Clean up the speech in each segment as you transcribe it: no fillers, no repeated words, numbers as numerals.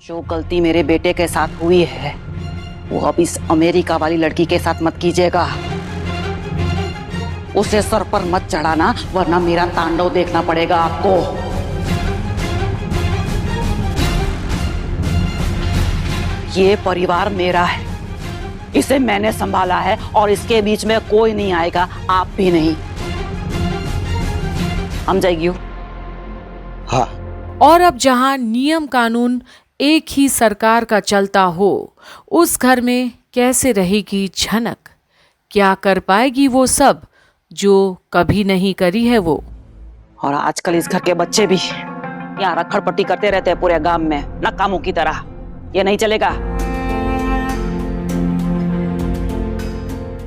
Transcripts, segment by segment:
जो गलती मेरे बेटे के साथ हुई है वो अब इस अमेरिका वाली लड़की के साथ मत कीजिएगा। उसे सर पर मत चढ़ाना वरना मेरा तांडव देखना पड़ेगा आपको। ये परिवार मेरा है, इसे मैंने संभाला है और इसके बीच में कोई नहीं आएगा, आप भी नहीं। हम जाएगी। हाँ। और अब जहां नियम कानून एक ही सरकार का चलता हो, उस घर में कैसे रहेगी झनक? क्या कर पाएगी वो सब जो कभी नहीं करी है वो? और आजकल इस घर के बच्चे भी यहाँ रखड़ पट्टी करते रहते हैं पूरे गांव में नकामों की तरह। ये नहीं चलेगा।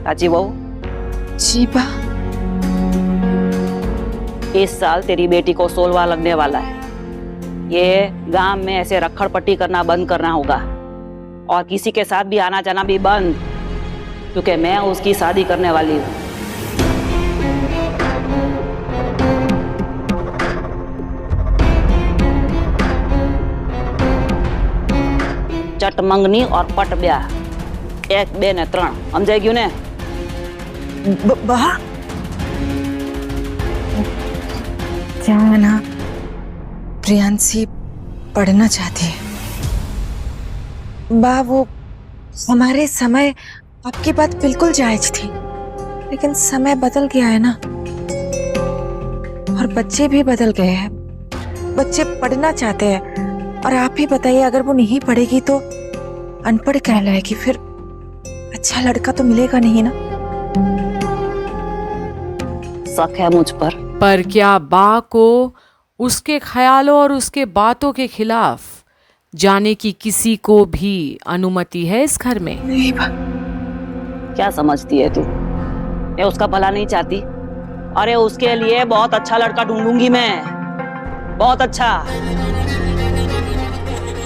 चाची बहू। जी बा। इस साल तेरी बेटी को 16वां लगने वाला है। ये गांव में ऐसे रखड़ पट्टी करना बंद करना होगा और किसी के साथ भी आना जाना भी बंद, क्योंकि मैं उसकी शादी करने वाली हूँ। चट मंगनी और पट ब्याह, 1 2 ने 3 समझाई गયું ने? बा क्या है ना, प्रियांशी पढ़ना चाहती है। बा वो हमारे समय आपकी बात बिल्कुल जायज थी, लेकिन समय बदल गया है ना, और बच्चे भी बदल गए हैं। बच्चे पढ़ना चाहते हैं और आप ही बताइए, अगर वो नहीं पढ़ेगी तो अनपढ़ कहलाएगी, फिर अच्छा लड़का तो मिलेगा नहीं ना। शक है मुझ पर क्या बा को उसके ख्यालों और उसके बातों के खिलाफ जाने की किसी को भी अनुमति है इस घर में? नहीं बा। क्या समझती है तू? मैं उसका भला नहीं चाहती? अरे उसके लिए बहुत अच्छा लड़का ढूंढूंगी मैं, बहुत अच्छा।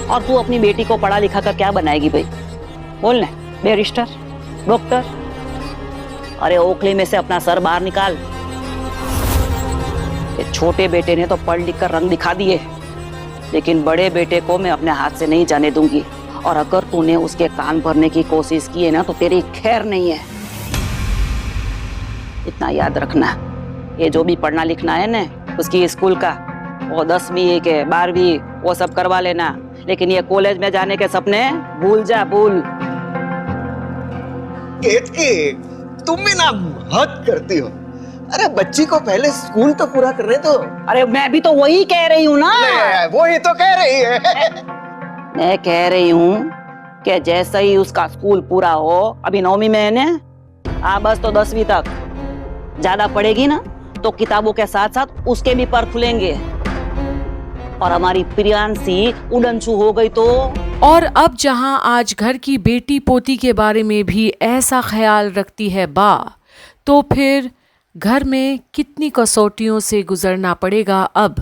और तू अपनी बेटी को पढ़ा लिखा कर क्या बनाएगी भाई? बोल ना, बैरिस्टर, डॉक्टर? अरे ओखली में से अपना सर बाहर निकाल। ये छोटे बेटे ने तो पढ़ लिख कर रंग दिखा दिए, लेकिन बड़े बेटे को मैं अपने हाथ से नहीं जाने दूंगी। और अगर तूने उसके कान भरने की कोशिश की है ना तो तेरी खैर नहीं है। इतना याद रखना, ये जो भी पढ़ना लिखना है ना उसकी स्कूल का, वो 10वीं के 12वीं वो सब करवा लेना, लेकिन ये कॉलेज में जाने के सपने भूल जा, भूल। केतकी, तुम भी ना हद करती हो। अरे बच्ची को पहले स्कूल तो पूरा करने दो। अरे मैं भी तो वही कह रही हूँ ना। वो ही तो कह रही है। मैं कह रही हूँ कि जैसे ही उसका स्कूल पूरा हो, अभी 9वीं में है ना, बस तो 10वीं तक ज्यादा पढ़ेगी ना तो किताबों के साथ साथ उसके भी पर खुलेंगे। और हमारी प्रियांशी उड़नछू हो गई तो? और अब जहां आज घर की बेटी पोती के बारे में भी ऐसा ख्याल रखती है बा, तो फिर घर में कितनी कसौटियों से गुजरना पड़ेगा अब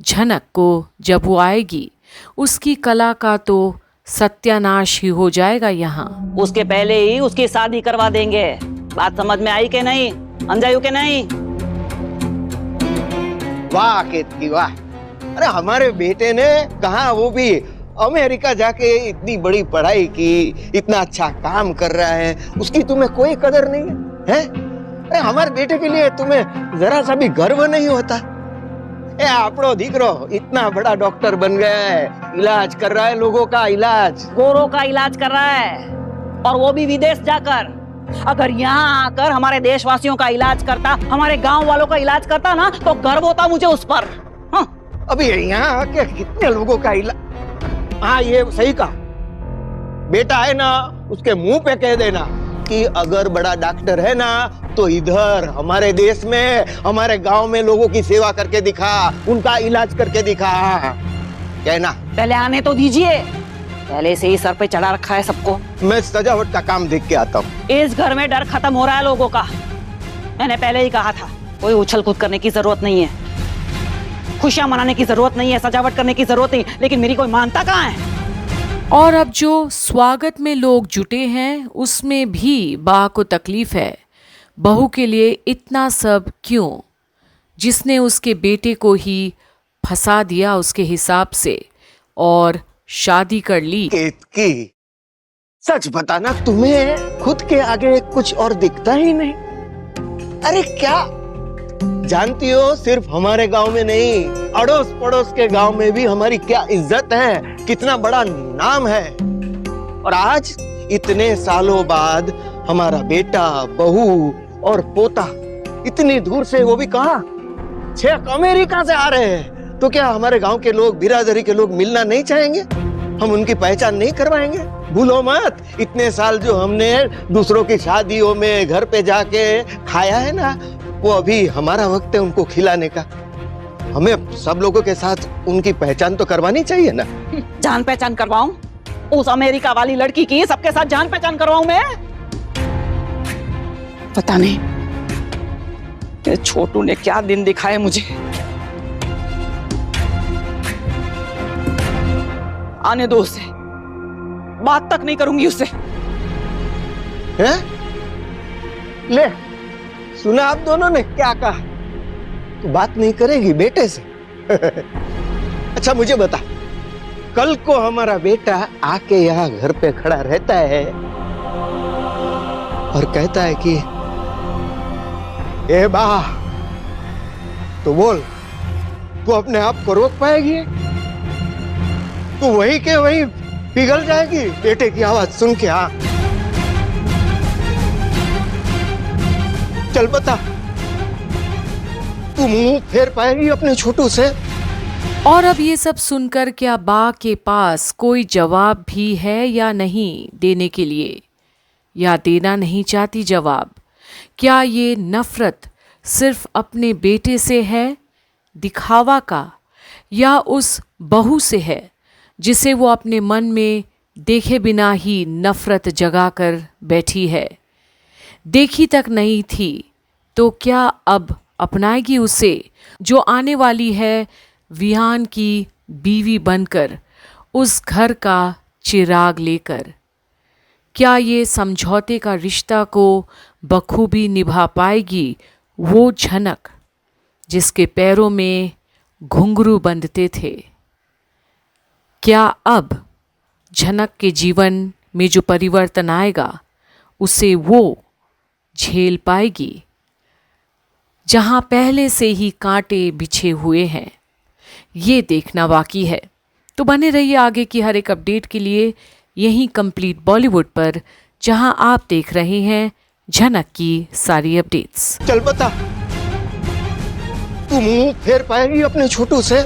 झनक को जब वो आएगी। उसकी कला का तो सत्यानाश ही हो जाएगा यहाँ। उसके पहले ही उसकी शादी करवा देंगे। बात समझ में आई कि नहीं? समझायू कि नहीं? वाह केतकी वाह। अरे हमारे बेटे ने कहा, वो भी अमेरिका जाके इतनी बड़ी पढ़ाई की, इतना अच्छा काम कर रहा है, उसकी तुम्हें कोई कदर नहीं है, हैं? अरे हमारे बेटे के लिए तुम्हें जरा सा भी गर्व नहीं होता? ए आपड़ो दीकरो इतना बड़ा डॉक्टर बन गया है, इलाज कर रहा है लोगों का, इलाज गोरों का इलाज कर रहा है, और वो भी विदेश जाकर। अगर यहाँ आकर हमारे देशवासियों का इलाज करता, हमारे गांव वालों का इलाज करता ना, तो गर्व होता मुझे उस पर। हाँ। अभी यहाँ आके कितने लोगों का इलाज। हाँ ये सही कहा। बेटा है ना, उसके मुंह पे कह देना कि अगर बड़ा डॉक्टर है ना तो इधर हमारे देश में, हमारे गांव में लोगों की सेवा करके दिखा, उनका इलाज करके दिखा। कहना। पहले आने तो दीजिए, पहले से ही सर पे चढ़ा रखा है सबको। मैं सजावट का काम देख के आता हूँ। इस घर में डर खत्म हो रहा है लोगों का। मैंने पहले ही कहा था, कोई उछल कूद करने की जरूरत नहीं है, खुशियां मनाने की जरूरत नहीं है, सजावट करने की जरूरत नहीं, लेकिन मेरी कोई मानता कहाँ है? और अब जो स्वागत में लोग जुटे हैं उसमें भी बा को तकलीफ है। बहू के लिए इतना सब क्यों, जिसने उसके बेटे को ही फंसा दिया उसके हिसाब से, और शादी कर ली। केतकी, सच बताना, तुम्हें खुद के आगे कुछ और दिखता ही नहीं। अरे क्या जानती हो, सिर्फ हमारे गांव में नहीं, अड़ोस पड़ोस के गांव में भी हमारी क्या इज्जत है, कितना बड़ा नाम है। और आज इतने सालों बाद हमारा बेटा, बहू और पोता इतनी दूर से, वो भी कहाँ, छेक अमेरिका से आ रहे हैं, तो क्या हमारे गांव के लोग, बिरादरी के लोग मिलना नहीं चाहेंगे? हम उनकी पहचान नहीं करवाएंगे? भूलो मत, इतने साल जो हमने दूसरों की शादियों में घर पे जाके खाया है ना, वो अभी हमारा वक्त है उनको खिलाने का। हमें सब लोगों के साथ उनकी पहचान तो करवानी चाहिए ना। जान पहचान करवाऊं? उस अमेरिका वाली लड़की की सबके साथ जान पहचान करवाऊं मैं? पता नहीं ये छोटू ने क्या दिन दिखाए मुझे। आने दो उसे, बात तक नहीं करूंगी उससे। हैं? ले, सुना आप दोनों ने क्या कहा? तू बात नहीं करेगी बेटे से? अच्छा मुझे बता, कल को हमारा बेटा आके यहाँ घर पे खड़ा रहता है और कहता है कि ए बा, तो बोल, तू अपने आप को रोक पाएगी? तू वही के वही पिघल जाएगी बेटे की आवाज सुन के? हाँ, चल बता, तू मुंह फेर पाएगी अपने छोटू से? और अब ये सब सुनकर क्या बा के पास कोई जवाब भी है या नहीं देने के लिए, या देना नहीं चाहती जवाब? क्या ये नफरत सिर्फ अपने बेटे से है, दिखावा का, या उस बहू से है जिसे वो अपने मन में देखे बिना ही नफरत जगाकर बैठी है? देखी तक नहीं थी तो क्या अब अपनाएगी उसे, जो आने वाली है विहान की बीवी बनकर, उस घर का चिराग लेकर? क्या ये समझौते का रिश्ता को बखूबी निभा पाएगी वो झनक जिसके पैरों में घुंघरू बंधते थे? क्या अब झनक के जीवन में जो परिवर्तन आएगा उसे वो झेल पाएगी? जहां पहले से ही कांटे बिछे हुए हैं, ये देखना बाकी है। तो बने रहिए आगे की हर एक अपडेट के लिए यहीं कंप्लीट बॉलीवुड पर, जहां आप देख रहे हैं झनक की सारी अपडेट्स। चल बता, तू मुंह फेर पाएगी अपने छोटू से?